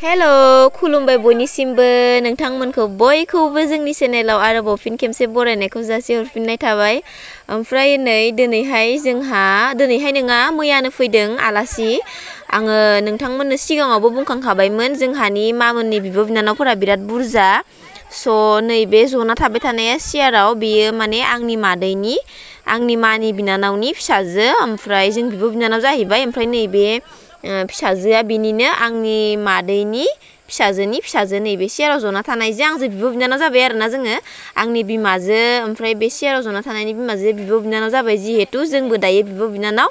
Hello, खुलुमबाय बयनिसिमबो नोंथांमोनखौ बयखौबो जोंनि चेनेलाव आरोबाव फिन खेबसे बरायनायखौ जासिहरफिननाय थाबाय। ओमफ्राय नै दिनैहाय नङा मैयानो फैदों आलासि। आङो नोंथांमोननो सिगाङावबो बुंखांखाबायमोन जोंहानि मामोननि बिब' बिनानावफोरा बिराद बुरजा। नैबे जना थाबाय थानाया सियाराव बेयो माने आंनि मानि बिनानावनि फिसाजो, ओमफ्राय जों बिब' बिनानाव जाहैबाय। ओमफ्राय नैबे फिसाजोआ बिनिनो आंनि मादैनि फिसाजोनि फिसाजो नैबे सियाराव जना थानायजों आंजों बिब' बिनानाव जाबाय आरोना जोङो। आंनि बिमाजो ओमफ्राय बे सियाराव जना थानायनि बिमाजो बिब' बिनानाव जाबाय जिहेतु जोंबो दायो बिब' बिनानाव।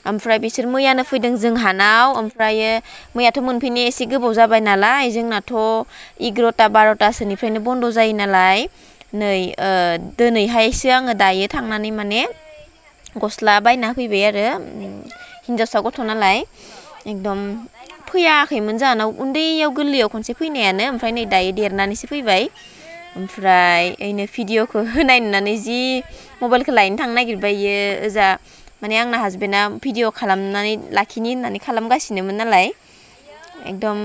ओमफ्राय बिसोर मैयानो फैदों जोंहानाव। ओमफ्राय मैयाथ' मोनफैनाया एसे गोबाव जाबाय नालाय, जोंनाथ' 11-12टासोनिफ्रायनो बन्द' जायो नालाय। दिनैहायसो आङो दायो थांनानै माने गस्ला बायना फैबाय आरो हिन्जावसा गथ' नालाय एकदम फैयाखैमोन जाहानाव उन्दैयाव गोरलैयाव खनसे फैनायानो, ओमफ्राय नै दायो देरनानैसो फैबाय। ओमफ्राय ओइनो भिडिअखौ होनाय नुनानै जि मबाइलखौ लायनो थांनो नागिरबाय इयो ओजा माने आंना हासबेन्डआ भिडिअ खालामनानै लाखिनि होननानै खालामगासिनोमोन नालाय। एकदम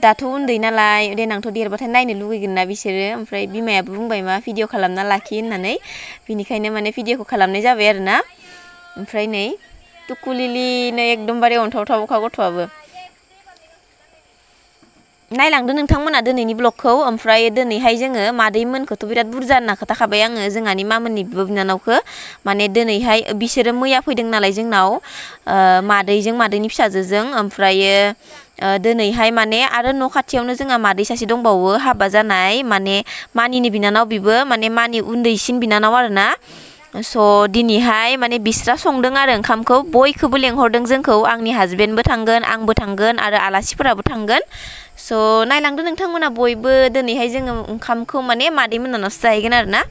दाथ' उन्दै नालाय देनांथ' देरबाथाय नायनो लुगैगोन ना बिसोरो। ओमफ्राय बिमायाबो बुंबाय मा भिडिअ खालामना लाखि होननानै, बिनिखायनो माने भिडिअखौ खालामनाय जाबाय आरोना। ओमफ्राय नै टुकुलिलिनो एकदमबारे अन्थावथावखा गथ'आबो। नायलांदो नोंथांमोना दिनैनि ब्लगखौ। ओमफ्राय दिनैहाय जोङो मादैमोनखौथ' बिराद बुरजा होनना खोथाखाबाय आङो जोंहानि मामोननि बिब' बिनानावखौ। माने दिनैहाय बिसोरो मैया फैदों नालाय जोंनाव मादैनि फिसाजोजों। ओमफ्रायो दिनैहाय माने आरो न' खाथियावनो जोंहा मादै सासे दंबावो हाबा जानाय, माने मानिनि बिनानाव बिबो, माने मानि उन्दैसिन बिनानाव आरोना। दिनैहाय माने बिस्रा संदों आरो ओंखामखौ, बयखौबो लेंहरदों जोंखौ, आंनि हासबेन्डबो थांगोन, आंबो थांगोन आरो आलासिफोराबो थांगोन। नायलांदो नोंथांमोना बयबो दिनैहाय जोङो ओंखामखौ माने मादै मोननावसो जाहैगोन आरोना।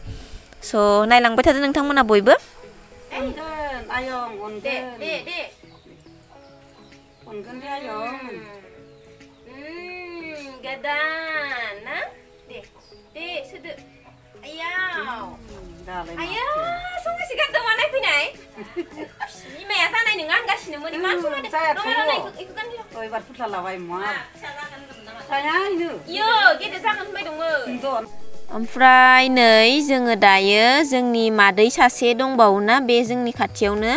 नायलांबाय थादो नोंथांमोना बयबो। गोदान ना दे सोदो आयाव संगासि गानदों मा नायफैनाय बिमाया जानाय नङा होनगासिनोमोन इमान समायना एबार फुथला लाबाय मा जाया इयो गेदेर जागोन होनबाय दंमोन। ओमफ्राय नै जोङो दायो जोंनि मादै सासे दंबावोना बे जोंनि खाथियावनो,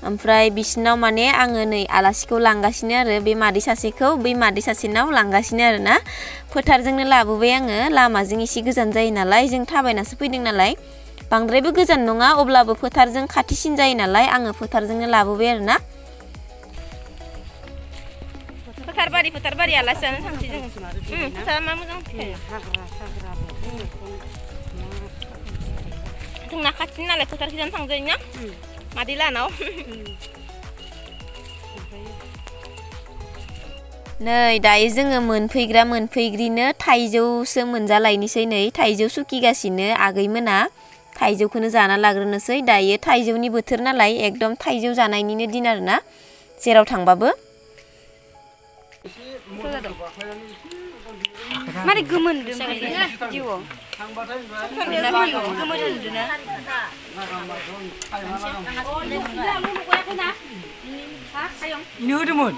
ओमफ्राय बिसिनाव माने आङो नै आलासिखौ लांगासिनो आरो बे मादै सासेखौ बै मादै सासेनाव लांगासिनो आरोना। फोथारजोंनो लाबोबाय आङो, लामाजों एसे गोजान जायो नालाय, जों थाबायनासो फैदों नालाय, बांद्रायबो गोजान नङा अब्लाबो फोथारजों खाथिसिन जायो नालाय आङो फोथारजोंनो लाबोबाय आरोना। फोथारबारि आलासि जानो थांसै जों। फोथारा मा मोजां जोंना खाथिनि नालाय फोथारखौ जानो थांजायो ना मादै लानाव। नै दायो जोङो मोनफैग्रिनो थाइजौसो मोनजालायनोसै। नै थाइजौ सुखिगासिनो आगैमोना, थाइजौखौनो जाना लाग्रोनोसै। दायो थाइजौनि बोथोर नालाय एकदम थाइजौ जानायनिनो दिन आरोना जेराव थांबाबो। मारै गोमोनदों भिडिअआव होदोंमोन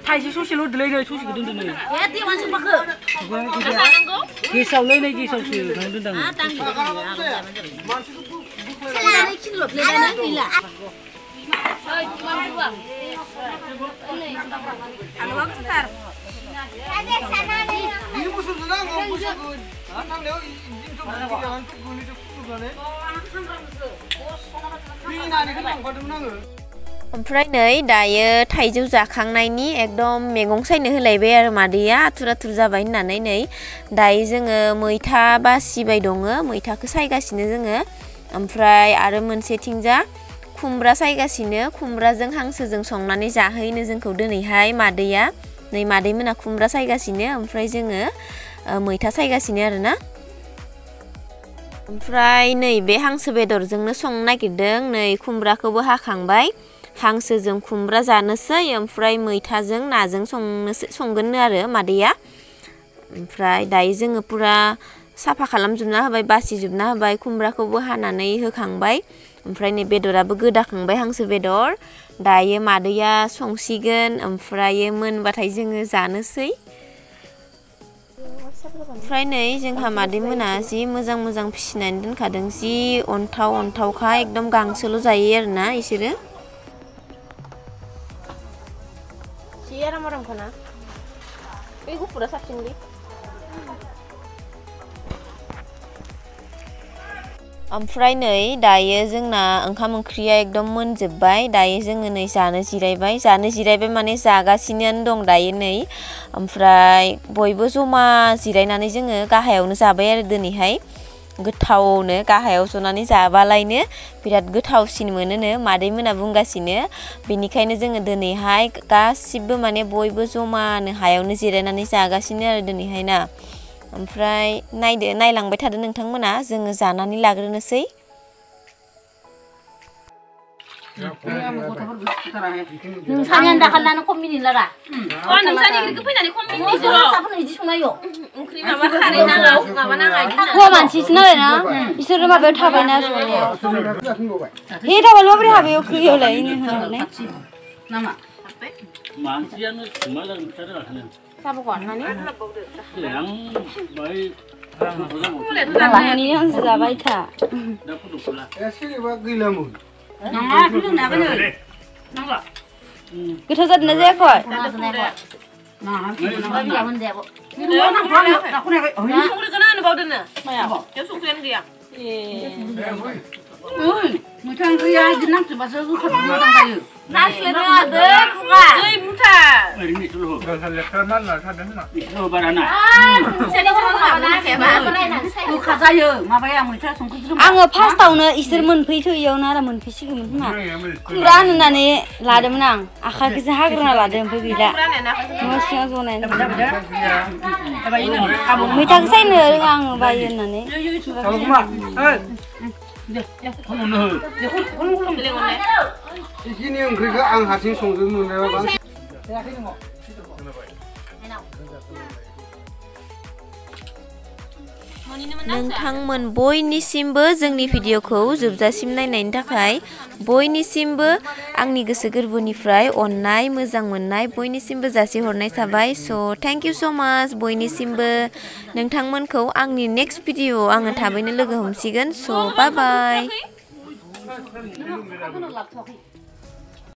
थाइसे ससेल' होदोलै नै ससेखौ दोनदो नै गेसावलै नै गेसावसो दोनदां ओमफ्राय नै दायो थाइजौ जाखांनायनि एकदम मैगं सायनो होलायबाय आरो मादैया आथुर आथुर जाबाय होननानै नै दायो जोङो मैथा बासिबाय दङ मैथाखौ सायगासिनो जोङो ओमफ्राय आरो मोनसेथिंजा खुमब्रा सायगासिनो खुमब्राजों हांसोजों संनानै जाहैनो जोंखौ दिनैहाय मादैया नै मादै मोना खुमब्रा सायगासिनो ओमफ्राय जोङो मैथा सायगासिनो आरोना ओमफ्राय नै बे हांसो बेदरजोंनो संनो नागिरदों नै खुमब्राखौबो हाखांबाय हांसोजों खुमब्रा जानोसै ओमफ्राय मैथाजों नाजों संगोननो आरो मादैया ओमफ्राय दायो जोङो पुरा साफा खालामजोबना होबाय बासिजोबना होबाय खुमब्राखौबो हानानै होखांबाय ओमफ्राय नै बेदराबो गोदाखांबाय हांसो बेदर दायो मादैया संसिगोन ओमफ्राय मोनबाथाय जोङो जानोसै ओमफ्राय नै जोंहा मादै मोना जि मोजां मोजां फिसिनानै दोनखादों जि अन्थावखा एकदम गांसोल' जायो आरोना इसोरो आराम-आरामखाना बे गुफुरा साबसिनलै ओमफ्राय नै दायो जोंना ओंखाम ओंख्रिया एकदम मोनजोबबाय दायो जोङो नै जानो जिरायबाय माने जागासिनोआनो दं दायो नै ओमफ्राय बयबो जमा जिरायनानै जोङो गाहायावनो जाबाय आरो दिनैहाय गोथावनो गाहायाव जनानै जाबालायनो बिराद गोथावसिन मोनोनो मादै मोना बुंगासिनो बेनिखायनो जोङो दिनैहाय गासिबो माने बयबो जमानो हायावनो जिरायनानै जागासिनो आरो दिनैहाय ना ओमफ्राय नायलांबाय थादो नोंथांमोना जोङो जानानै लाग्रोनोसै नोंसानि दाखालिनो खम मिनिलारा नोंसानि ओंख्रिखौ फैनानै खम मिनिजोल' साबोन इदि संनायो ओंख्रि माबा खारै नाङा माबा नाङा हौवा मानसिसो नालाय ना बिसोरो माबायाव थाबायना जनायाव हे थाबाय माबोरै हाबायाव ओंख्रियावलाय होनानै नामा मानसियानो माला ओंखारो आखानो साबोखौ अन्नानै आं बाय लाहानि हांसो जाबाय था दा फट'खौला एसेबा गैलामोन नाङा फिल्म नागोन नांला गोथाव जादोंना जायाखै संख्रिखौनो होनो बावदोंनो मायाव संख्रियानो गैया मैथा ओंख्रिया बिदि नांजोबासो गोखा मोजां जायो नास्लेनो आदै बुगा दै बुथा ओरैनो इसल' बाराना गोखा जायो माबाया मैथा संख्रि आङो फार्स्टआवनो इसोर मोनफैथ'यैयावनो आरो मोनफैसिगौमोन खोमा खुमब्रा होननानै लादोंमोन आं आखाइखौसो हाग्रोना लादों ओमफ्राय गैला न' सिङाव जनायनो मैथाखौ सायनो रोङा आङो बायो होननानै इखिनि ओंख्रिखौ आं हारसिं संजोबनो मोननाया बांसिन नोंथांमोन बयनिसिमबो जोंनि भिडिअखौ जोबजासिम नायनायनि थाखाय बयनिसिमबो आंनि गोसो गोरबोनिफ्राय अननाय मोजां मोननाय बयनिसिमबो जासिहरनाय थाबाय स' थेंक इउ स' माच बयनिसिमबो नोंथांमोनखौ आंनि नेक्स्ट भिडिअआव आङो थाबैनो लोगो हमसिगोन स' बाय बाय